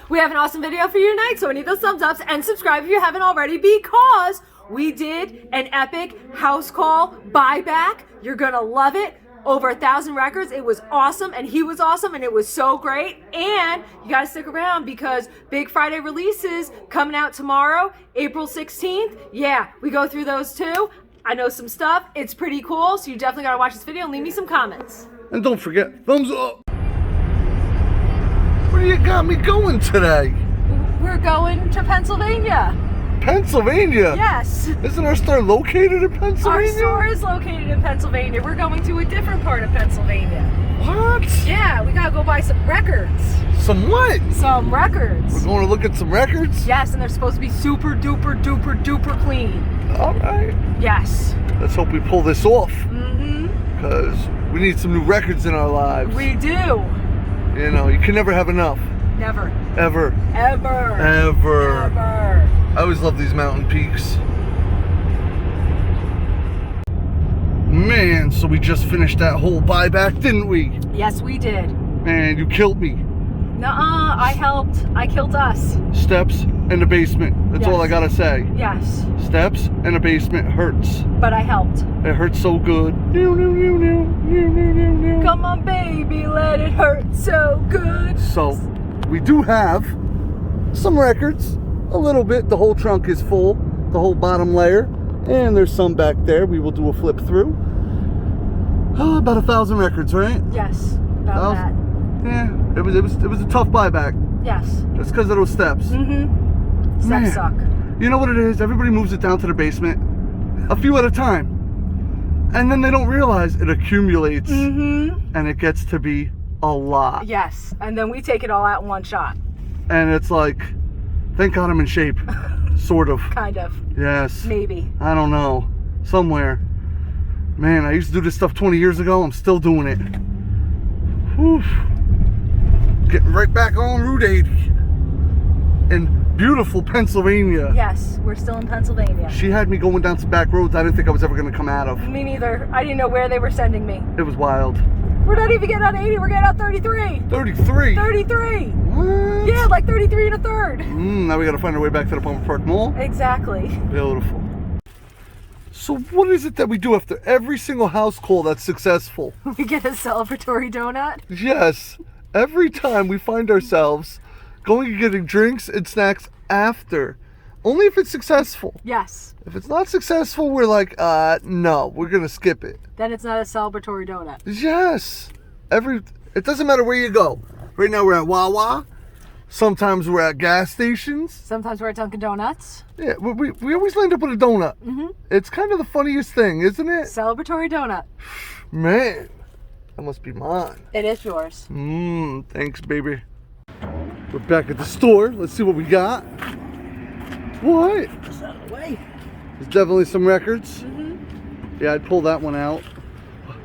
We have an awesome video for you tonight, so we need those thumbs ups and subscribe if you haven't already, because we did an epic house call buyback. You're gonna love it. Over 1,000 records. It was awesome, and he was awesome, and it was so great. And you gotta stick around because Big Friday releases coming out tomorrow, April 16th. Yeah, we go through those too. I know some stuff. It's pretty cool, so you definitely gotta watch this video and leave me some comments. And don't forget, thumbs up. Where do you got me going today? We're going to Pennsylvania. Pennsylvania? Yes. Isn't our store located in Pennsylvania? Our store is located in Pennsylvania. We're going to a different part of Pennsylvania. What? Yeah, we gotta go buy some records. Some what? Some records. We're going to look at some records? Yes, and they're supposed to be super duper duper duper clean. All right. Yes. Let's hope we pull this off. Mm-hmm. Because we need some new records in our lives. We do. You know, you can never have enough. Never. Ever. Ever. Ever. Ever. I always love these mountain peaks. Man, so we just finished that whole buyback, didn't we? Yes, we did. Man, you killed me. Nuh-uh, I helped. I killed us. Steps and the basement. That's all I gotta say. Yes. Steps and the basement hurts. But I helped. It hurts so good. Come on, baby, let it hurt so good. So, we do have some records. A little bit. The whole trunk is full. The whole bottom layer. And there's some back there. We will do a flip through. Oh, about 1,000 records, right? Yes, about that. Yeah, it was a tough buyback. Yes. Just because of those steps. Mm-hmm. Steps suck. You know what it is? Everybody moves it down to the basement, a few at a time. And then they don't realize it accumulates. Mm-hmm. And it gets to be a lot. Yes, and then we take it all out in one shot. And it's like, thank God I'm in shape. Sort of. Kind of. Yes. Maybe. I don't know. Somewhere. Man, I used to do this stuff 20 years ago. I'm still doing it. Whew. Getting right back on Route 80. In beautiful Pennsylvania. Yes, we're still in Pennsylvania. She had me going down some back roads I didn't think I was ever going to come out of. Me neither. I didn't know where they were sending me. It was wild. We're not even getting on 80, we're getting on 33. 33? 33. What? Yeah, like 33 and a third. Now we got to find our way back to the Palmer Park Mall. Exactly. Beautiful. So what is it that we do after every single house call that's successful? We get a celebratory donut. Yes. Every time we find ourselves going and getting drinks and snacks after. Only if it's successful. Yes. If it's not successful, we're like, no, we're going to skip it. Then it's not a celebratory donut. Yes. It doesn't matter where you go. Right now we're at Wawa. Sometimes we're at gas stations. Sometimes we're at Dunkin' Donuts. Yeah, we always land up with a donut. Mm-hmm. It's kind of the funniest thing, isn't it? Celebratory donut. Man, that must be mine. It is yours. Thanks, baby. We're back at the store. Let's see what we got. What? Just out of the way. There's definitely some records. Mm-hmm. Yeah, I'd pull that one out.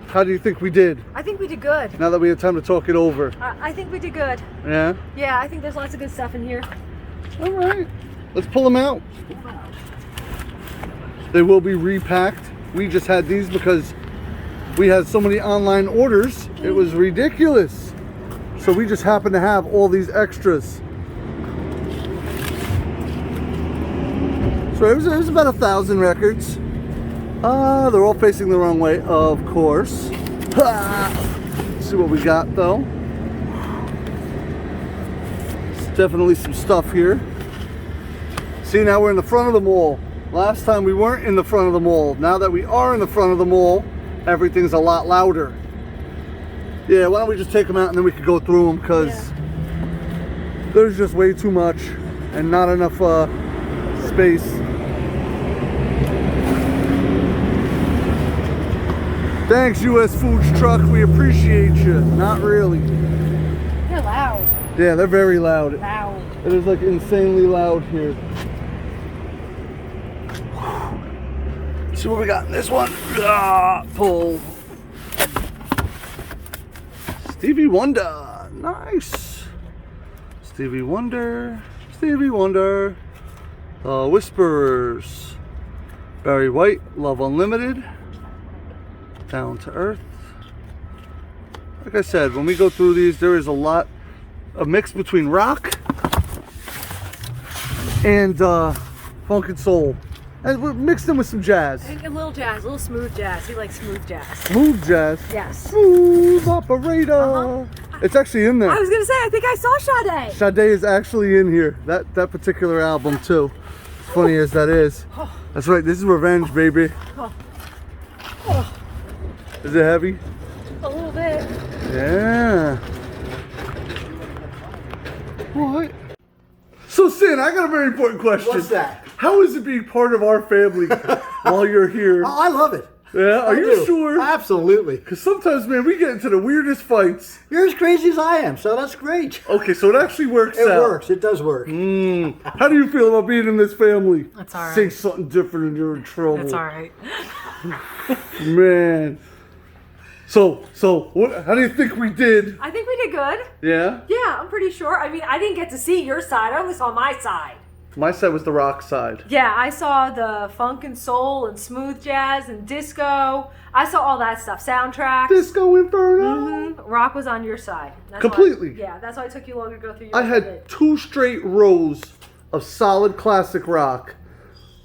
How do you think we did? I think we did good. Now that we have time to talk it over. I think we did good. Yeah? Yeah, I think there's lots of good stuff in here. All right. Let's pull them out. They will be repacked. We just had these because we had so many online orders. It was ridiculous. So we just happen to have all these extras. So it was about 1,000 records. They're all facing the wrong way, of course. Let's see what we got though. There's definitely some stuff here. See, now we're in the front of the mall. Last time we weren't in the front of the mall. Now that we are in the front of the mall, everything's a lot louder. Yeah, why don't we just take them out and then we could go through them, because there's just way too much and not enough space. Thanks, U.S. Foods Truck. We appreciate you. Not really. They're loud. Yeah, they're very loud. Loud. It is like insanely loud here. Let's see what we got in this one. Pull. Stevie Wonder. Nice. Stevie Wonder. Stevie Wonder. Whisperers. Barry White. Love Unlimited. Down to Earth. Like I said, when we go through these, there is a mix between rock and funk and soul. And we're mixed in with some jazz. A little jazz, a little smooth jazz. He likes smooth jazz. Smooth jazz? Yes. Smooth operator. It's actually in there. I was gonna say, I think I saw Sade. Sade is actually in here. That particular album too. As funny as that is. That's right, this is Revenge, baby. Is it heavy? A little bit. Yeah. What? So, Sin, I got a very important question. What's that? How is it being part of our family while you're here? Oh, I love it. Yeah, are I you do. sure? Absolutely. Because sometimes, man, we get into the weirdest fights. You're as crazy as I am, so that's great. Okay, so it actually works It out. works. It does work. How do you feel about being in this family? That's all right. Say something different and you're in trouble. That's all right. Man. So what? How do you think we did? I think we did good. Yeah? Yeah, I'm pretty sure. I mean, I didn't get to see your side. I only saw my side. My side was the rock side. Yeah, I saw the funk and soul and smooth jazz and disco. I saw all that stuff. Soundtracks. Disco Inferno. Rock was on your side. That's Completely. Why, yeah, that's why it took you longer to go through your I had 2 straight rows of solid classic rock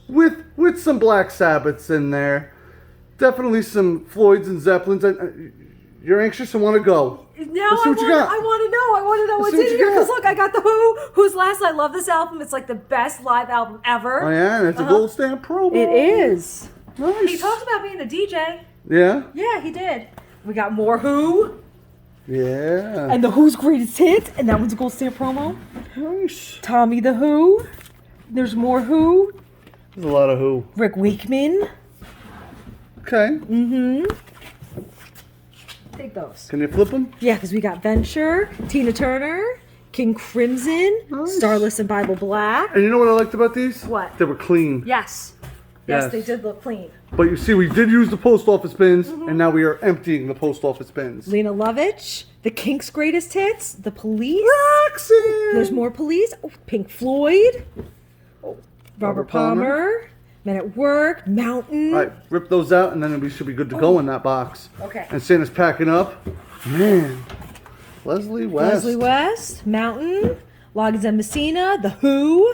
with some Black Sabbaths in there. Definitely some Floyds and Zeppelins. You're anxious and want to go. No, Let's see what you got. I want to know. I want to know Let's what's see what in you here. got. Because look, I got the Who. Who's Last? I love this album. It's like the best live album ever. Oh yeah, and it's a gold stamp promo. It is. Nice. He talked about being a DJ. Yeah? Yeah, he did. We got more Who. Yeah. And the Who's Greatest Hits. And that one's a gold stamp promo. Nice. Tommy the Who. There's more Who. There's a lot of Who. Rick Wakeman. Okay. Take those. Can you flip them? Yeah, because we got Venture, Tina Turner, King Crimson, Nice. Starless and Bible Black. And you know what I liked about these? What? They were clean. Yes. Yes. They did look clean. But you see, we did use the post office bins, and now we are emptying the post office bins. Lena Lovitch, the Kinks' Greatest Hits, the Police. Roxanne! There's more Police. Oh, Pink Floyd. Robert Palmer. Men at Work. Mountain. All right, rip those out, and then we should be good to go in that box. Okay. And Santa's packing up. Man. Leslie West. Leslie West. Mountain. Loggins and Messina. The Who.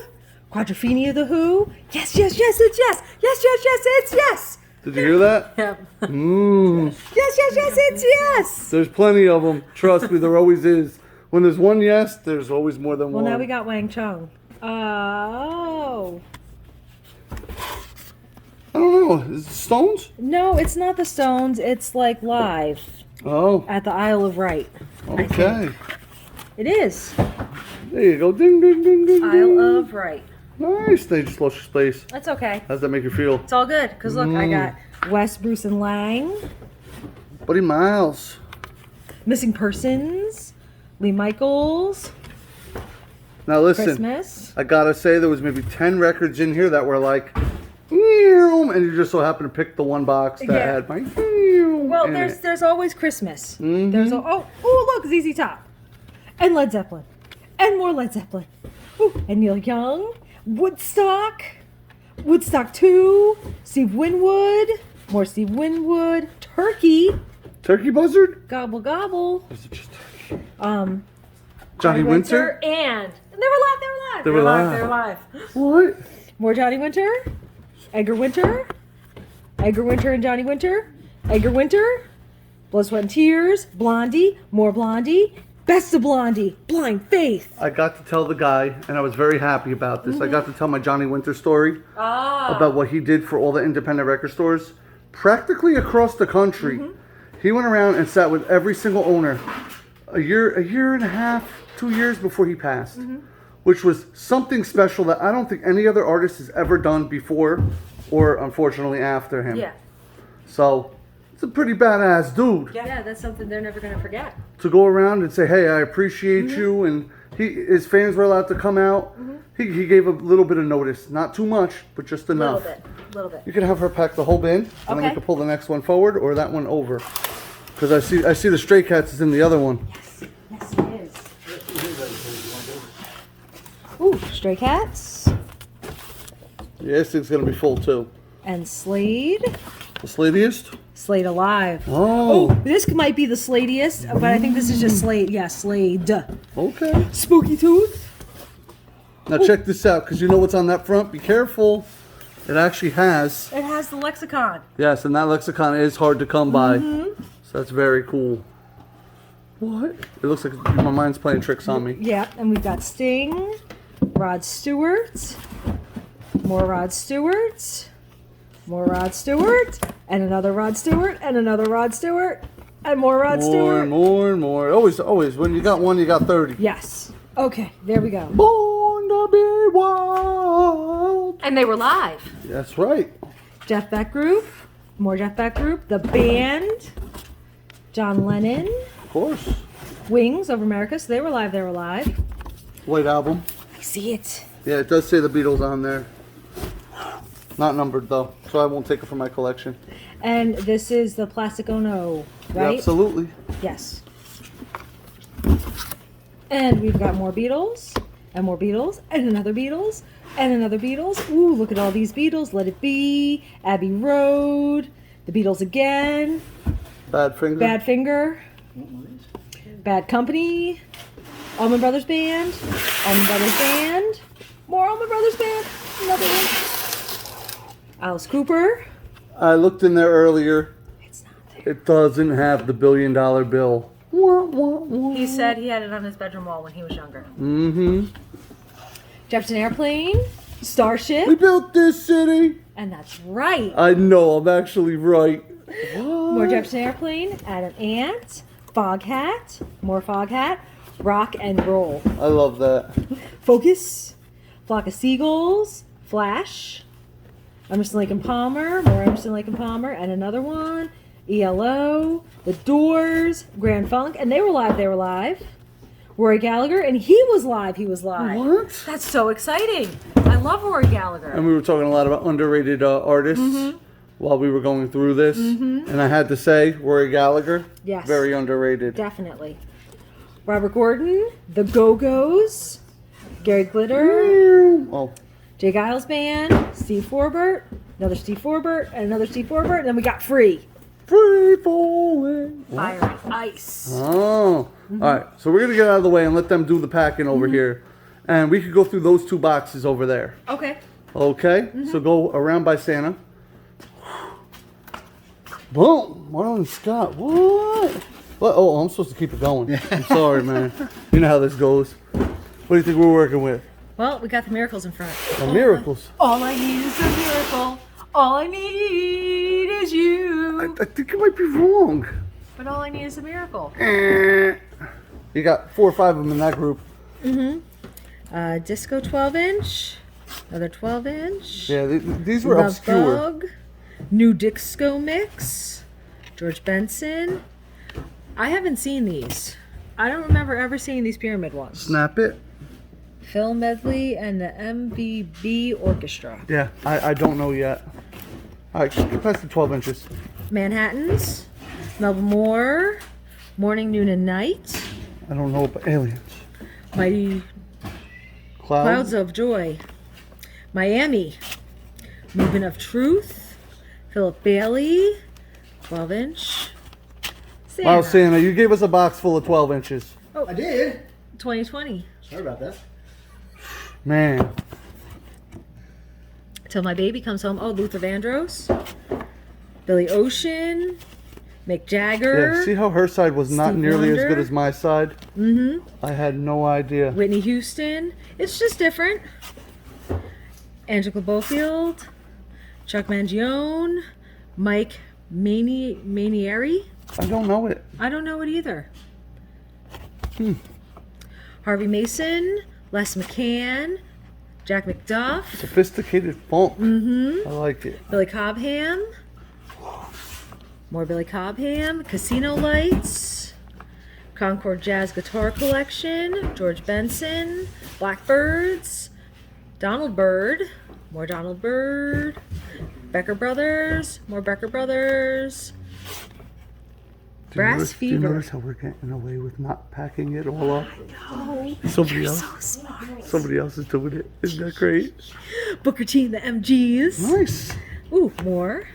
Quadrophenia The Who. Yes, yes, yes, it's yes. Yes, yes, yes, it's yes. Did you hear that? Yep. Mmm. Yes, yes, yes, it's yes. There's plenty of them. Trust me, there always is. When there's one yes, there's always more than Well, one. now we got Wang Chung. Oh. I don't know. Is it Stones? No, it's not the Stones. It's like live Oh, at the Isle of Wight. okay. It is. There you go. Ding, ding, ding, ding, Isle ding. of Wight. Nice. They just lost your space. That's okay. How's that make you feel? It's all good. Because look, I got Wes, Bruce, and Lang. Buddy Miles. Missing Persons. Lee Michaels. Now listen. Christmas. I gotta say, there was maybe 10 records in here that were like, "Meow," and you just so happened to pick the one box that Yeah. had my "meow" Well, in it. there's always Christmas. There's look, ZZ Top. And Led Zeppelin. And more Led Zeppelin. Ooh, and Neil Young. Woodstock. Woodstock 2. Steve Winwood. More Steve Winwood. Turkey. Turkey Buzzard? Gobble Gobble. Or is it just Johnny Winter? And they were live. They were live. They were live. What? More Johnny Winter. Edgar Winter. Edgar Winter and Johnny Winter. Edgar Winter. Blood, Sweat, and Tears. Blondie. More Blondie. Best of Blondie. Blind Faith. I got to tell the guy, and I was very happy about this. I got to tell my Johnny Winter story about what he did for all the independent record stores. Practically across the country, he went around and sat with every single owner a year and a half, 2 years before he passed, which was something special that I don't think any other artist has ever done before or unfortunately after him. Yeah. So it's a pretty badass dude. Yeah, that's something they're never going to forget. To go around and say, hey, I appreciate you, and his fans were allowed to come out. He gave a little bit of notice, not too much, but just enough. Little bit. You can have her pack the whole bin, and then we Okay. can pull the next one forward or that one over. Because I see the Stray Cats is in the other one. Yes, it is. Ooh, Stray Cats. Yeah, this thing's gonna be full too. And Slade. The sladiest? Slade Alive. Oh, This might be the Sladiest, but I think this is just Slade. Yeah, Slade. okay. Spooky Tooth. Now check this out, because you know what's on that front. Be careful. It actually has. It has the lexicon. Yes, and that lexicon is hard to come by. So that's very cool. What? It looks like my mind's playing tricks on me. Yeah, and we've got Sting, Rod Stewart, more Rod Stewart, more Rod Stewart, and another Rod Stewart, and another Rod Stewart, and more Rod Stewart. More and more. Always. When you got one, you got 30. Yes. Okay, there we go. Born to be wild. And they were live. That's right. Jeff Beck Group, more Jeff Beck Group, the band, John Lennon, Of course. Wings Over America. So they were live. White Album. I see it. Yeah, it does say the Beatles on there. Not numbered though, so I won't take it from my collection. And this is the Plastic Ono, Yeah, right? absolutely. Yes. And we've got more Beatles, and more Beatles, and another Beatles, and another Beatles. Ooh, look at all these Beatles. Let It Be, Abbey Road, the Beatles again, Badfinger. Badfinger, Bad Company, Allman Brothers Band, Allman Brothers Band, more Allman Brothers Band, another one. Alice Cooper. I looked in there earlier. It's not there. It doesn't have the $1 billion bill. Wah, wah, wah. He said he had it on his bedroom wall when he was younger. Mm-hmm. Jefferson Airplane, Starship. We built this city. And that's right. I know, I'm actually right. More Jefferson Airplane, Adam Ant, Foghat, more Foghat, Rock and Roll. I love that. Focus, Flock of Seagulls, Flash, Emerson, Lake and Palmer, more Emerson, Lake and Palmer, and another one, ELO, The Doors, Grand Funk, and they were live. Rory Gallagher, and he was live. What? That's so exciting. I love Rory Gallagher. And we were talking a lot about underrated artists while we were going through this. And I had to say, Rory Gallagher, Yes. very underrated. Definitely. Robert Gordon, The Go-Go's, Gary Glitter, Oh, Jay Giles Band, Steve Forbert, another Steve Forbert, and another Steve Forbert, and then we got Free. free falling. Fire and Ice. Oh, all right. So we're gonna get out of the way and let them do the packing over here, and we could go through those two boxes over there. Okay. Okay. So go around by Santa. Boom, Marlon Scott. What? Oh, I'm supposed to keep it going. I'm sorry, man. You know how this goes. What do you think we're working with? Well, we got the miracles in front. The miracles. All I need is a miracle. All I need is you. I think you might be wrong. But all I need is a miracle. You got 4 or 5 of them in that group. Disco 12-inch. Another 12-inch. Yeah, these were Love obscure. Bug. New Disco Mix. George Benson. I haven't seen these. I don't remember ever seeing these pyramid ones. Snap it. Phil Medley and the MVB Orchestra. Yeah, I don't know yet. All right, get past the 12 inches. Manhattans. Melba Moore. Morning, Noon, and Night. I don't know about aliens. Mighty Clouds of Joy. Miami. Movement of Truth. Philip Bailey. 12-inch. Santa. Wow, Santa, you gave us a box full of 12 inches. I did. 2020. Sorry about that. Man. Till My Baby Comes Home. Oh, Luther Vandross. Billy Ocean. Mick Jagger. Yeah, see how her side was not Steve nearly as Wonder. good as my side? Mm-hmm. I had no idea. Whitney Houston. It's just different. Angela Bofield. Chuck Mangione. Mike Manieri. I don't know it. I don't know it either. Harvey Mason. Les McCann. Jack McDuff. Sophisticated funk. I like it. Billy Cobham. More Billy Cobham. Casino Lights. Concord Jazz Guitar Collection. George Benson. Blackbirds. Donald Byrd. More Donald Byrd. Becker Brothers. More Becker Brothers. Brass Do you Fever. notice how we're getting away with not packing it all up? Oh, Somebody else. so smart. Somebody else is doing it. Isn't that great? Booker T and the MGs. Nice. Ooh, more.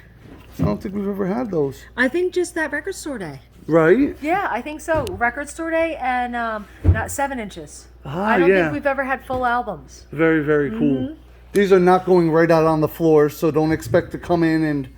I don't think we've ever had those. I think just that record store day. Right? Yeah, I think so. Record Store Day and not 7 inches. Ah, I don't yeah. think we've ever had full albums. Very, very cool. These are not going right out on the floor, so don't expect to come in and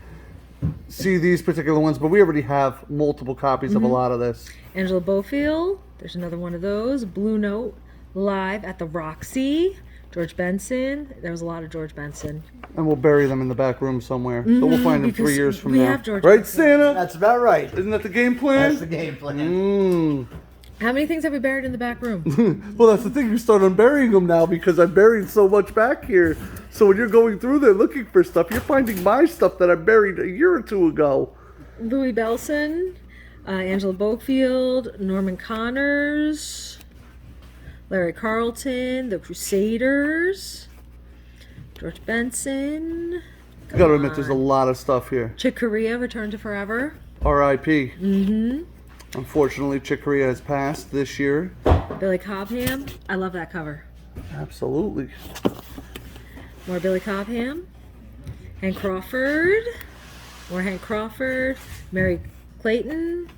see these particular ones, but we already have multiple copies of a lot of this. Angela Bofield, there's another one of those. Blue Note live at the Roxy. George Benson, there was a lot of George Benson. And we'll bury them in the back room somewhere. So we'll find them 3 because years from we now. have George Right, Benson. Santa? That's about right. Isn't that the game plan? That's the game plan. Mm. How many things have we buried in the back room? Well, that's the thing. You start unburying them now because I buried so much back here. So when you're going through there looking for stuff, you're finding my stuff that I buried a year or two ago. Louis Belson, Angela Bofield, Norman Connors, Larry Carlton, The Crusaders, George Benson. I gotta admit, there's a lot of stuff here. Chick Corea, Return to Forever. R.I.P. Unfortunately, Chick Corea has passed this year. Billy Cobham. I love that cover. Absolutely. More Billy Cobham. Hank Crawford. More Hank Crawford. Mary Clayton.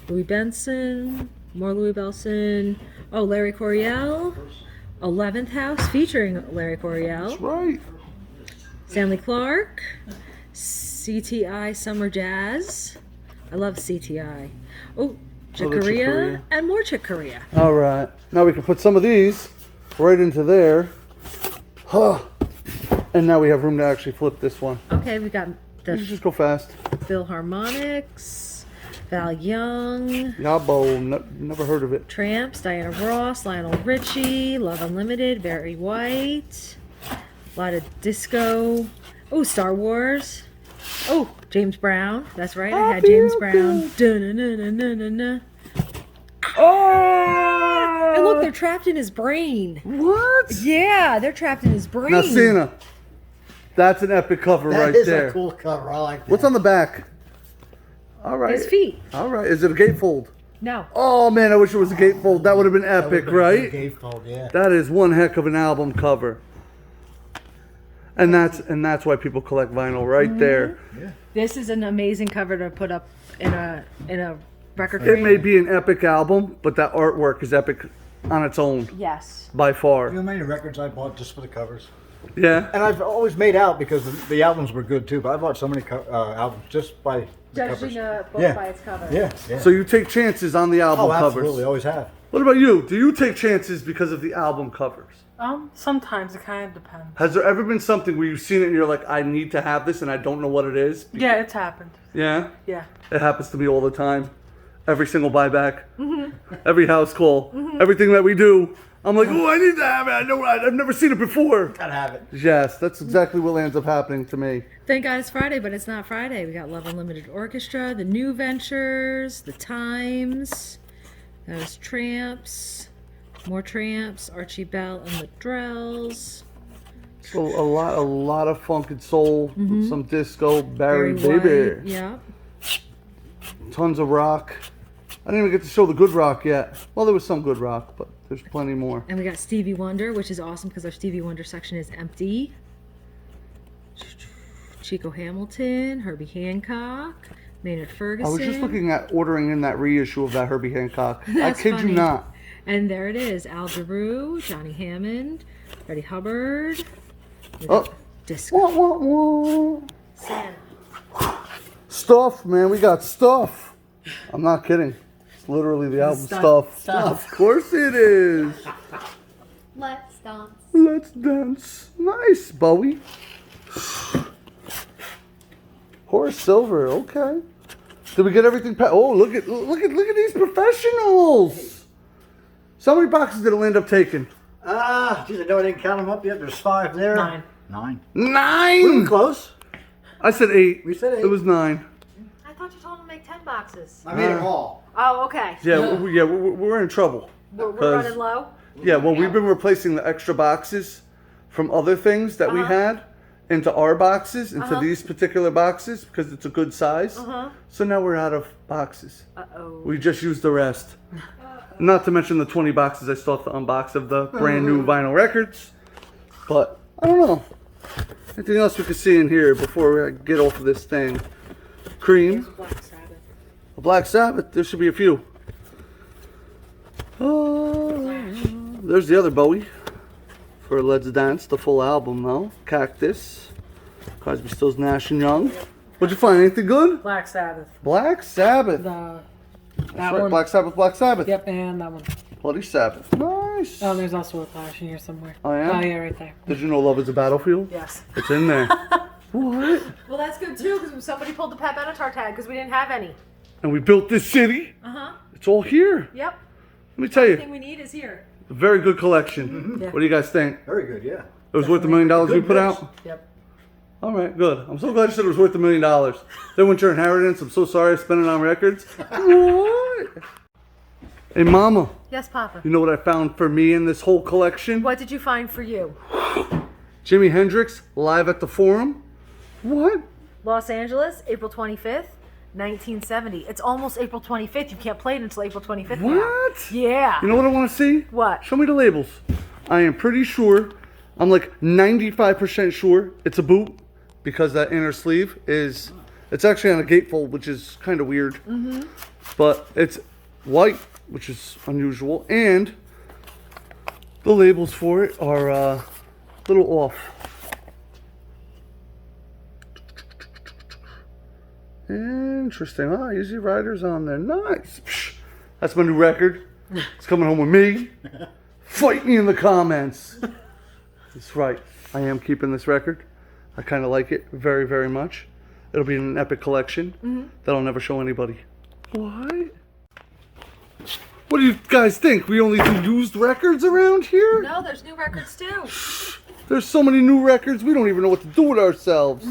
Louis Benson. More Louis Benson. Oh, Larry Coryell. 11th House featuring Larry Coryell. That's right. Stanley Clark. CTI Summer Jazz. I love CTI. Oh, Chick Chick Corea Corea. and more Chick Corea. All right. Now we can put some of these right into there. Huh. And now we have room to actually flip this one. Okay, we got You the just go fast. Philharmonics, Val Young, Yabo, never heard of it. Tramps, Diana Ross, Lionel Richie, Love Unlimited, Barry White, a lot of disco. Oh, Star Wars. Oh, James Brown. That's right, I had James Brown. Dun-na-na-na-na-na. Oh! And look, they're trapped in his brain. What? Yeah, they're trapped in his brain. Now, Santa, that's an epic cover That right is there. a cool cover. I like that. What's on the back? All right. His feet. All right. Is it a gatefold? No. Oh man, I wish it was a gatefold. That would have been That would've epic, been a right? good gatefold, yeah. That is one heck of an album cover. And that's why people collect vinyl right there. This is an amazing cover to put up in a record It frame. may be an epic album, but that artwork is epic on its own Yes. by You know far. how many records I bought just for the covers? Yeah. And I've always made out because the albums were good too, but I bought so many albums just by the covers. Judging a book Yeah. by its cover. Yeah, yeah. So you take chances on the album oh, covers. absolutely, always have. What about you? Do you take chances because of the album covers? Sometimes it kind of depends. Has there ever been something where you've seen it and you're like, I need to have this and I don't know what it is? Yeah, it's happened. Yeah? Yeah. It happens to me all the time. Every single buyback, every house call, everything that we do. I'm like, oh, I need to have it. I know I've never seen it before. Gotta have it. Yes, that's exactly what ends up happening to me. Thank God it's Friday, but it's not Friday. We got Love Unlimited Orchestra, The New Ventures, The Times, there's Tramps, more Tramps, Archie Bell and the Drells, So a lot of funk and soul, some disco, Barry White, Baby, yeah. tons of rock. I didn't even get to show the good rock yet. Well, there was some good rock, but there's plenty more. And we got Stevie Wonder, which is awesome because our Stevie Wonder section is empty. Chico Hamilton, Herbie Hancock, Maynard Ferguson. I was just looking at ordering in that reissue of that Herbie Hancock. That's I kid funny. you not. And there it is, Al Jarreau, Johnny Hammond, Freddie Hubbard, Oh, Disco. wah, wah, wah. Santa. Stuff, man. We got stuff. I'm not kidding. It's literally the album stuff. Of course it is. Let's dance. Let's dance. Nice, Bowie. Horace Silver. Okay. Did we get everything? Oh, look at these professionals. So many boxes did it end up taking? Geez, I know I didn't count them up yet. There's 5 there. 9. 9. 9. We were close. I said 8. We said 8. It was 9. I thought you told him to make 10 boxes. I made them all. Oh, okay. Yeah, we're in trouble. We're 'Cause- running low. Yeah, well, we've been replacing the extra boxes from other things that we had into our boxes, into these particular boxes, because it's a good size. So now we're out of boxes. Uh-oh. We just used the rest. Not to mention the 20 boxes I still have to unbox of the brand new vinyl records. But, I don't know. Anything else we can see in here before we get off of this thing? Cream. Black Sabbath. Black Sabbath. There should be a few. There's the other Bowie for Let's Dance, the full album though. Cactus. Crosby, Stills, Nash and Young. What'd you find? Anything good? Black Sabbath. Black Sabbath. That That's right, one. Black Sabbath, Black Sabbath. Yep, and that one. Bloody Sabbath. Nice. Oh, and there's also a Clash in here somewhere. Oh, yeah? Oh, yeah, right there. Did you know Love is a Battlefield? Yes. It's in there. What? Well, that's good too, because somebody pulled the Pat Benatar tag because we didn't have any. And we built this city. Uh-huh. It's all here. Yep. Let me tell you, Everything we need is here. a very good collection. Yeah. What do you guys think? Very good, yeah. It was worth $1 million we Good put mix. out? Yep. All right, good. I'm so glad you said it was worth $1 million. Then went your inheritance. I'm so sorry I spent it on records. What? Hey, Mama, Yes, Papa. you know what I found for me in this whole collection? What did you find for you? Jimi Hendrix live at the Forum. What? Los Angeles, April 25th, 1970. It's almost April 25th. You can't play it until April 25th now. What? Yeah. You know what I want to see? What? Show me the labels. I am pretty sure, I'm like 95% sure it's a boot because that inner sleeve is, it's actually on a gatefold, which is kind of weird. Mm-hmm. But it's white, which is unusual, and the labels for it are a little off. Interesting. Ah, Easy Riders on there. Nice. Psh, that's my new record. It's coming home with me. Fight me in the comments. That's right. I am keeping this record. I kind of like it very, very much. It'll be in an epic collection that I'll never show anybody. What? What do you guys think? We only do used records around here? No, there's new records too. There's so many new records, we don't even know what to do with ourselves.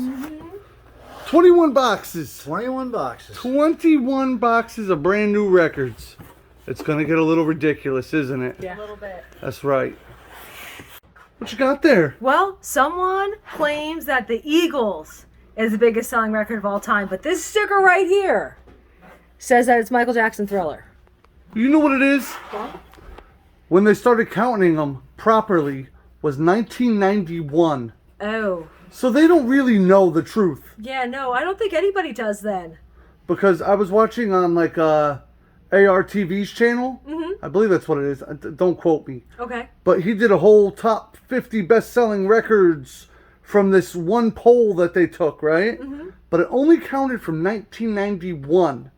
21 boxes. 21 boxes. 21 boxes of brand new records. It's gonna get a little ridiculous, isn't it? Yeah. A little bit. That's right. What you got there? Well, someone claims that the Eagles is the biggest selling record of all time, but this sticker right here says that it's Michael Jackson Thriller. You know what it is? When they started counting them properly was 1991. Oh. So they don't really know the truth. Yeah, no, I don't think anybody does then. Because I was watching on like ARTV's channel. I believe that's what it is. Don't quote me. Okay. But he did a whole top 50 best-selling records from this one poll that they took, right? But it only counted from 1991.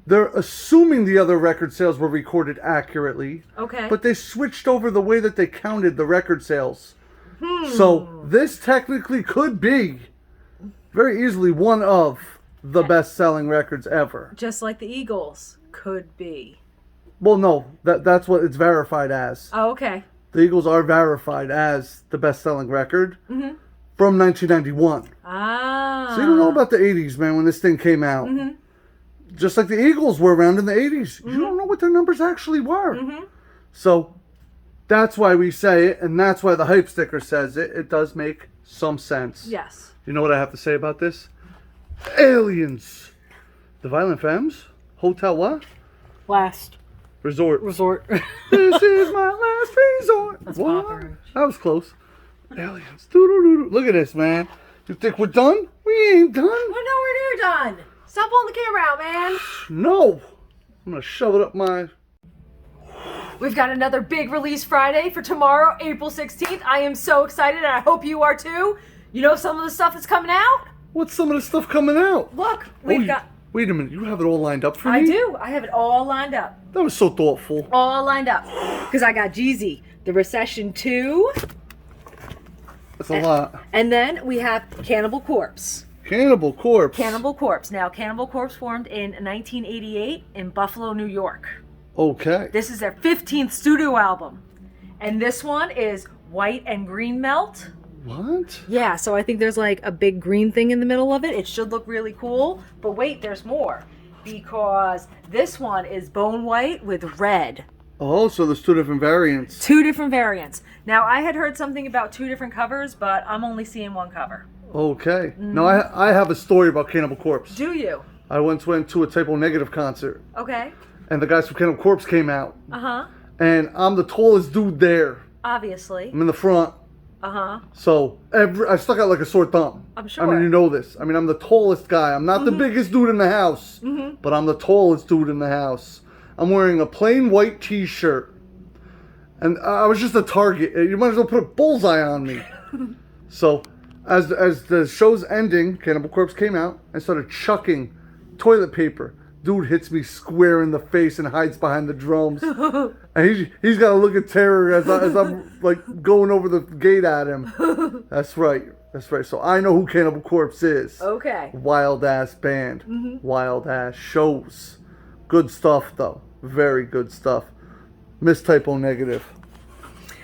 They're assuming the other record sales were recorded accurately. Okay. But they switched over the way that they counted the record sales. So this technically could be very easily one of the best-selling records ever. Just like the Eagles could be. Well, no, that's what it's verified as. Oh, okay. The Eagles are verified as the best-selling record from 1991. Ah. So you don't know about the 80s, man, when this thing came out. Just like the Eagles were around in the 80s. You don't know what their numbers actually were. So that's why we say it, and that's why the hype sticker says it. It does make some sense. Yes. You know what I have to say about this? Aliens. The Violent Femmes? Hotel what? Last Resort. resort. This is my last resort. That's What? Papa Roach. That was close. Aliens. Doo-doo-doo-doo. Look at this, man. You think we're done? We ain't done. We're nowhere near done. Stop pulling the camera out, man. No. I'm going to shove it up my... We've got another big release Friday for tomorrow, April 16th. I am so excited, and I hope you are too. You know some of the stuff that's coming out? What's some of the stuff coming out? Look, Oh, we've got... Wait a minute. You have it all lined up for me? I do. I have it all lined up. That was so thoughtful. All lined up. Because I got Jeezy, The Recession 2, That's a lot. and then we have Cannibal Corpse. Cannibal Corpse. Cannibal Corpse. Now, Cannibal Corpse formed in 1988 in Buffalo, New York. Okay. This is their 15th studio album. And this one is White and Green Melt. What? Yeah, so I think there's like a big green thing in the middle of it. It should look really cool. But wait, there's more. Because this one is Bone White with red. Oh, so there's two different variants. Two different variants. Now, I had heard something about two different covers, but I'm only seeing one cover. Okay. Now, I have a story about Cannibal Corpse. Do you? I once went to a Type O Negative concert, Okay. and the guys from Cannibal Corpse came out, Uh-huh. and I'm the tallest dude there. Obviously. I'm in the front. So I stuck out like a sore thumb. I'm sure. I mean, you know this. I mean, I'm the tallest guy. I'm not the biggest dude in the house, but I'm the tallest dude in the house. I'm wearing a plain white T-shirt, and I was just a target. You might as well put a bullseye on me. So, as the show's ending, Cannibal Corpse came out and started chucking toilet paper. Dude hits me square in the face and hides behind the drums. And he's got a look of terror as I'm like going over the gate at him. That's right. So I know who Cannibal Corpse is. Okay. Wild ass band. Wild ass shows. Good stuff though. Very good stuff. Mistypo negative.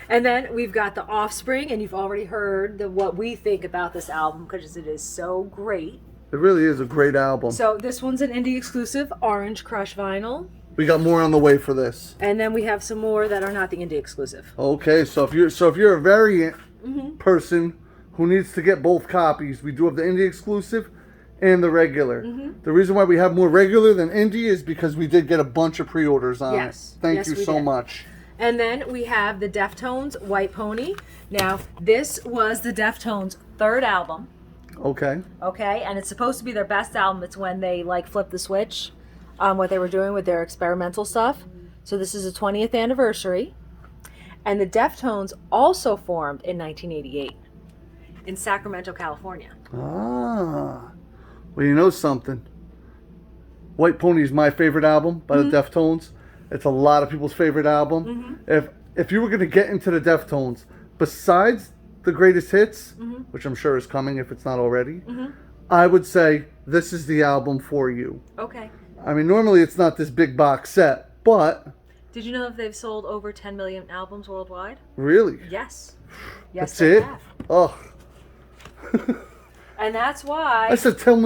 And then we've got The Offspring, and you've already heard what we think about this album because it is so great. It really is a great album. So this one's an indie exclusive, Orange Crush vinyl. We got more on the way for this. And then we have some more that are not the indie exclusive. Okay, so if you're a variant person who needs to get both copies, we do have the indie exclusive and the regular. The reason why we have more regular than indie is because we did get a bunch of pre-orders on it. Thank you so much. And then we have the Deftones White Pony. Now, this was the Deftones' third album. Okay. Okay, and it's supposed to be their best album. It's when they like flipped the switch on what they were doing with their experimental stuff. So this is a 20th anniversary. And the Deftones also formed in 1988 in Sacramento, California. Ah. Well, you know something. White Pony is my favorite album by the Deftones. It's a lot of people's favorite album. If you were going to get into the Deftones, besides the greatest hits, which I'm sure is coming if it's not already, I would say this is the album for you. Okay. I mean, normally it's not this big box set, but... Did you know that they've sold over 10 million albums worldwide? Really? Yes. Yes, That's they it? have. Ugh. And that's why... I sell 10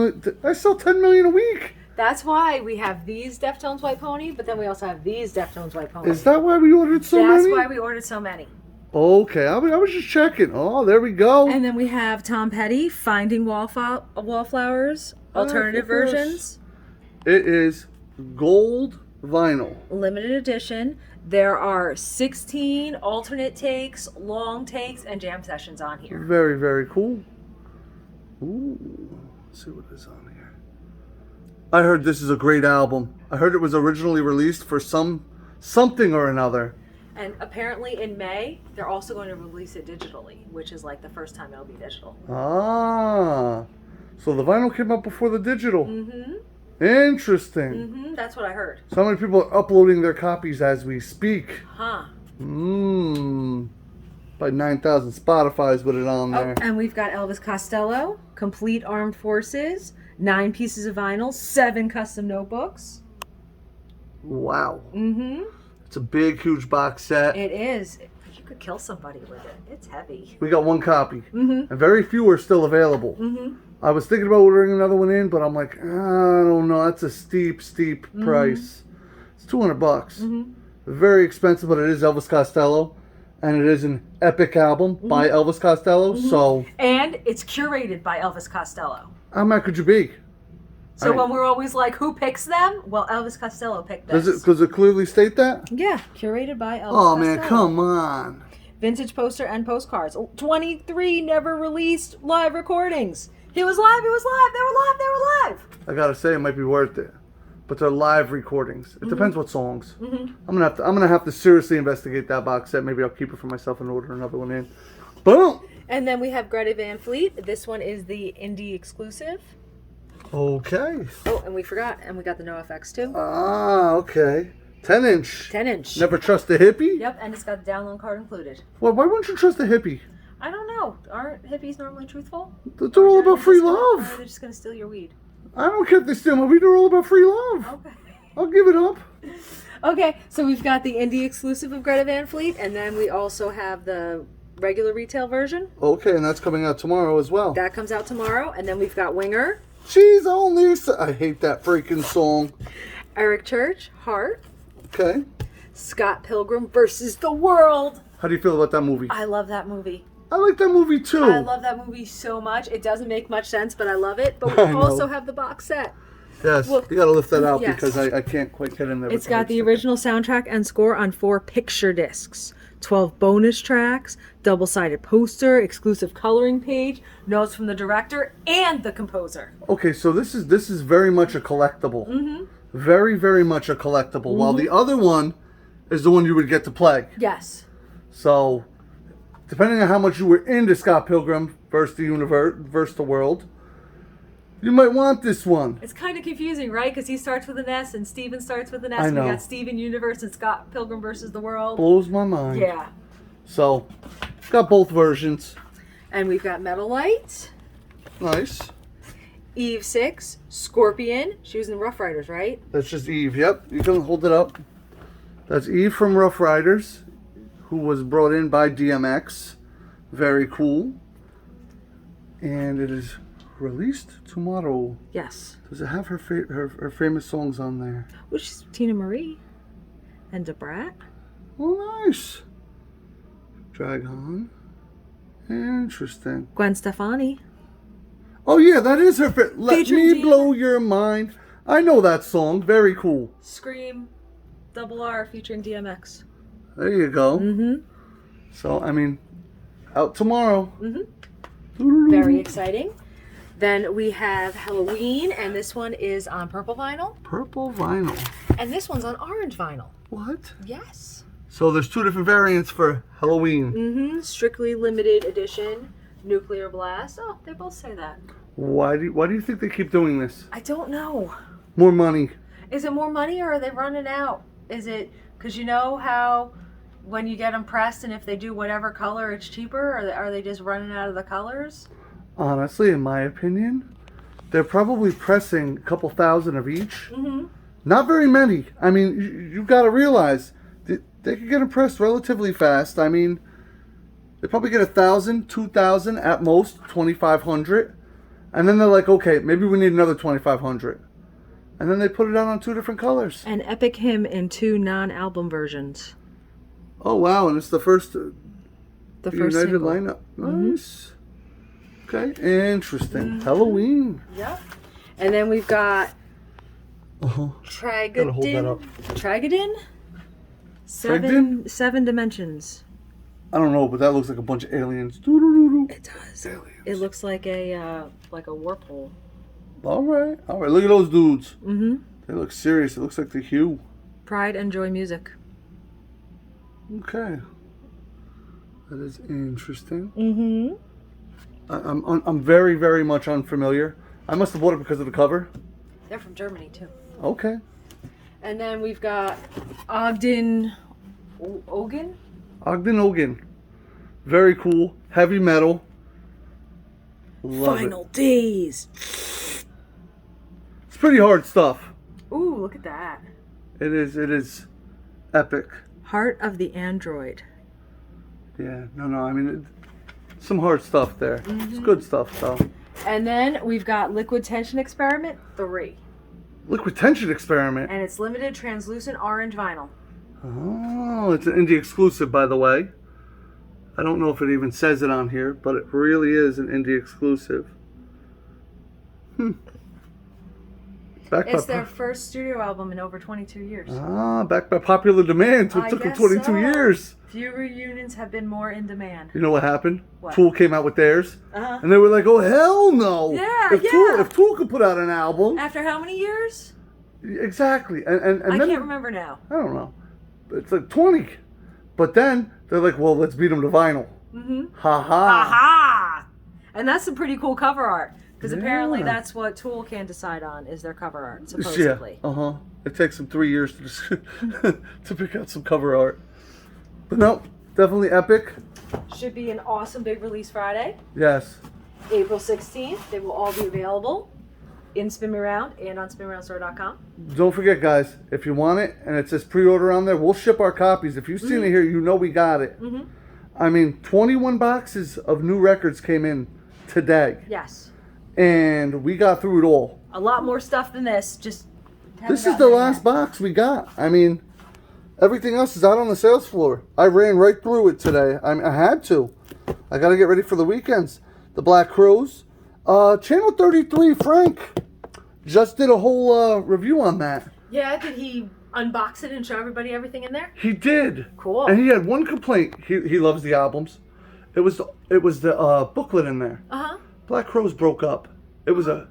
million a week. That's why we have these Deftones White Pony, but then we also have these Deftones White Pony. Is that why we ordered so many? That's why we ordered so many. Okay, I was just checking. Oh, there we go. And then we have Tom Petty, Finding Wallflowers, alternative versions. It is gold vinyl. Limited edition. There are 16 alternate takes, long takes, and jam sessions on here. Very, very cool. Ooh, let's see what is on here. I heard this is a great album. I heard it was originally released for something or another. And apparently in May, they're also going to release it digitally, which is like the first time it'll be digital. Ah, so the vinyl came out before the digital. Interesting. That's what I heard. So how many people are uploading their copies as we speak? Huh. By 9,000 Spotify's with it on there. And we've got Elvis Costello, Complete Armed Forces, 9 pieces of vinyl, 7 custom notebooks. Wow. It's a big, huge box set. It is. You could kill somebody with it. It's heavy. We got one copy. And very few are still available. I was thinking about ordering another one in, but I'm like, I don't know. That's a steep price. It's $200. Very expensive, but it is Elvis Costello. And it is an epic album by Elvis Costello. So. And it's curated by Elvis Costello. How mad could you be? So when we're always like, who picks them? Well, Elvis Costello picked this. Does it clearly state that? Yeah, curated by Elvis Oh, Costello. man, come on. Vintage poster and postcards. 23 never released live recordings. He was live, they were live. I gotta say, it might be worth it. But they're live recordings. It depends what songs. I'm gonna have to seriously investigate that box set. Maybe I'll keep it for myself and order another one in. Boom! And then we have Greta Van Fleet. This one is the indie exclusive. Okay. Oh, and we forgot. And we got the NoFX too. Ah, okay. 10-inch. 10-inch. Never trust a hippie? Yep, and it's got the download card included. Well, why wouldn't you trust a hippie? I don't know. Aren't hippies normally truthful? They're all about free love. Or they're just going to steal your weed. I don't care if they steal my weed. They're all about free love. Okay. I'll give it up. Okay, so we've got the indie exclusive of Greta Van Fleet, and then we also have the regular retail version. Okay, and that's coming out tomorrow as well. That comes out tomorrow, and then we've got Winger. She's only... I hate that freaking song. Eric Church, Heart. Okay. Scott Pilgrim versus the World. How do you feel about that movie? I love that movie. I like that movie too. I love that movie so much. It doesn't make much sense, but I love it. But we also have the box set. Yes, Well, you gotta lift that out yes. because I can't quite get in there. It's got the original soundtrack and score on 4 picture discs. 12 bonus tracks, double-sided poster, exclusive coloring page, notes from the director and the composer. Okay, so this is very much a collectible. Mm-hmm. Very, very much a collectible. Mm-hmm. While the other one is the one you would get to play. Yes. So, depending on how much you were into Scott Pilgrim versus the universe, versus the world, you might want this one. It's kind of confusing, right? Because he starts with an S and Steven starts with an S. I know. We got Steven Universe and Scott Pilgrim versus the World. Blows my mind. Yeah. So, got both versions. And we've got Metal Light, Nice. Eve 6, Scorpion. She was in Rough Riders, right? That's just Eve. Yep, you can hold it up. That's Eve from Rough Riders, who was brought in by DMX. Very cool. And it is released tomorrow. Yes. Does it have her her famous songs on there? Which is Tina Marie and Debrat. Oh, nice. Drag On. Interesting. Gwen Stefani. Oh yeah, that is her. Let Featuring me Tina. blow your mind. I know that song. Very cool. Scream, Double R featuring DMX. There you go. Mm-hmm. So I mean, out tomorrow. Mm-hmm. Very exciting. Then we have Halloween, and this one is on purple vinyl. Purple vinyl. And this one's on orange vinyl. What? Yes. So there's two different variants for Halloween. Mm-hmm. Strictly limited edition, Nuclear Blast. Oh, they both say that. Why do you think they keep doing this? I don't know. More money. Is it more money or are they running out? Is it because you know how when you get them pressed and if they do whatever color it's cheaper, or are they just running out of the colors? Honestly, in my opinion, they're probably pressing a couple thousand of each. Mm-hmm. Not very many. I mean, you've got to realize they can get them pressed relatively fast. I mean, they probably get 1,000, 2,000 at most, 2,500. And then they're like, okay, maybe we need another 2,500. And then they put it out on two different colors. An epic hymn in 2 non-album versions. Oh, wow. And it's the first United single. lineup. Nice. Okay, interesting. Halloween. Yep. And then we've got Uh-huh. Gotta hold that up. Tragadin? Tragedin? Seven dimensions. I don't know, but that looks like a bunch of aliens. Doo-doo-doo-doo. It does. Aliens. It looks like a warp hole. All right. Look at those dudes. Mm-hmm. They look serious. It looks like the Hue. Pride and Joy Music. Okay. That is interesting. Mm-hmm. I'm very, very much unfamiliar. I must have bought it because of the cover. They're from Germany, too. Okay. And then we've got Ogden Ogan. Ogden Ogan. Very cool. Heavy metal. Love Final Days. It's pretty hard stuff. Ooh, look at that. It is epic. Heart of the Android. Yeah. No. I mean, some hard stuff there. It's good stuff, though. And then we've got Liquid Tension Experiment 3. Liquid Tension Experiment. And it's limited translucent orange vinyl. Oh, it's an indie exclusive, by the way. I don't know if it even says it on here, but it really is an indie exclusive. It's their first studio album in over 22 years. Backed by popular demand. So it took them guess 22 so. years. Few reunions have been more in demand. You know what happened? What? Tool came out with theirs. Uh-huh. And they were like, oh, hell no. Yeah, If Tool could put out an album. After how many years? Exactly. And I then, can't remember now. I don't know. It's like 20. But then they're like, well, let's beat them to vinyl. Mm-hmm. Ha ha. Aha! And that's some pretty cool cover art. Because apparently Yeah. that's what Tool can decide on, is their cover art, supposedly. Yeah. Uh-huh. It takes them 3 years to pick out some cover art. But no, definitely epic. Should be an awesome big release Friday, Yes. April 16th. They will all be available in Spin Me Round and on spinmeroundstore.com. Don't forget, guys, if you want it and it says pre-order on there, we'll ship our copies. If you've seen it here, you know we got it. Mm-hmm. I mean, 21 boxes of new records came in today. Yes. And we got through it all. A lot more stuff than this. Just This is the last box we got. I mean, everything else is out on the sales floor. I ran right through it today. I had to. I got to get ready for the weekends. The Black Crows. Channel 33, Frank, just did a whole review on that. Yeah, did he unbox it and show everybody everything in there? He did. Cool. And he had one complaint. He loves the albums. It was the booklet in there. Uh-huh. Black Crowes broke up. It was a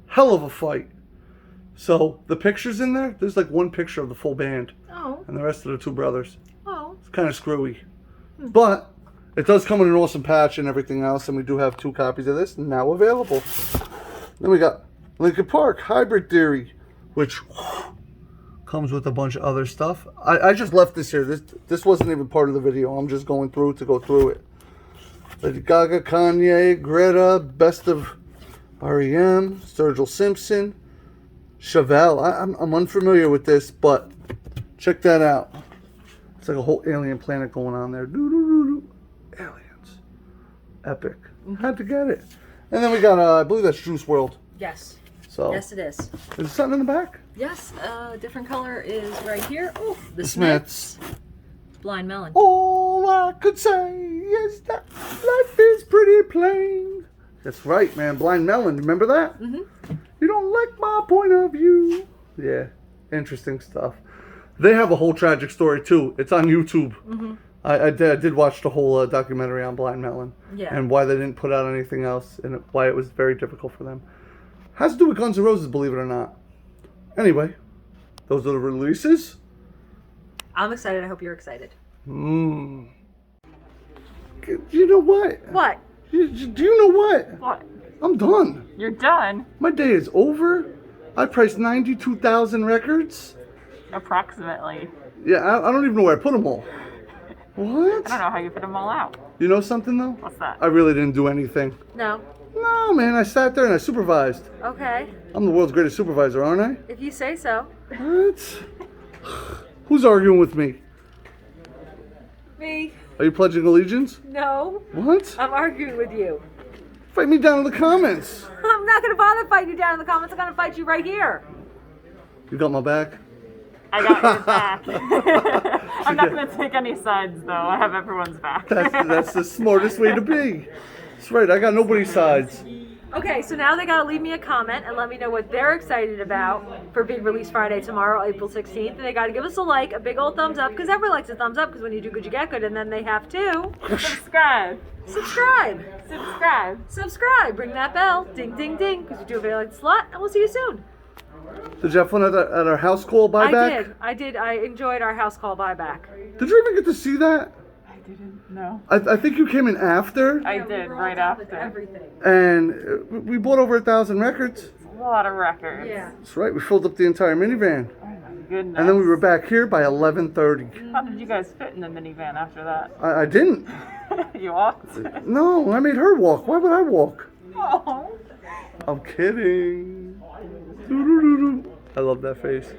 hell of a fight. So the pictures in there, there's like one picture of the full band. Oh. And the rest of the two brothers. Oh. It's kind of screwy. But it does come in an awesome patch and everything else, and we do have 2 copies of this now available. Then we got Linkin Park Hybrid Theory, which comes with a bunch of other stuff. I just left this here. This wasn't even part of the video. I'm just going through to go through it. Lady Gaga, Kanye, Greta, Best of REM, Sturgill Simpson, Chevelle. I'm unfamiliar with this, but check that out. It's like a whole alien planet going on there. Doo-doo-doo-doo. Aliens. Epic. Had to get it. And then we got, I believe that's Juice WRLD. Yes. So, Yes, it is. is there something in the back? Yes, different color is right here. Oh, the Smiths. Smiths. Blind Melon. All I could say is that life is pretty plain. That's right, man. Blind Melon. Remember that? Mm-hmm. You don't like my point of view. Yeah. Interesting stuff. They have a whole tragic story, too. It's on YouTube. Mm-hmm. I did watch the whole documentary on Blind Melon. Yeah. And why they didn't put out anything else and why it was very difficult for them. Has to do with Guns N' Roses, believe it or not. Anyway, those are the releases. I'm excited. I hope you're excited. You know what? What? Do you know what? What? I'm done. You're done? My day is over. I priced 92,000 records. Approximately. Yeah, I don't even know where I put them all. What? I don't know how you fit them all out. You know something though? What's that? I really didn't do anything. No. No, man, I sat there and I supervised. Okay. I'm the world's greatest supervisor, aren't I? If you say so. What? Who's arguing with me? Me? Are you pledging allegiance? No. What? I'm arguing with you. Fight me down in the comments. I'm not going to bother fighting you down in the comments. I'm going to fight you right here. You got my back? I got your back. I'm not going to take any sides, though. I have everyone's back. That's the smartest way to be. That's right, I got nobody's sides. Okay, so now they got to leave me a comment and let me know what they're excited about for Big Release Friday tomorrow, April 16th. And they got to give us a like, a big old thumbs up, because everyone likes a thumbs up, because when you do good, you get good. And then they have to Subscribe. subscribe. Subscribe. Subscribe. Ring that bell. Ding, ding, ding, because you do a video like this a lot. And we'll see you soon. Did you have fun at our house call buyback? I did. I enjoyed our house call buyback. Did you even get to see that? I didn't know. I think you came in after, I Yeah, we did, were all right done with after. everything. and we bought over 1,000 records. A lot of records. Yeah. That's right, we filled up the entire minivan. Oh my goodness. And then we were back here by 11:30. How did you guys fit in the minivan after that? I didn't. You walked? No, I made her walk. Why would I walk? Oh. I'm kidding. Doo-doo-doo-doo. I love that face.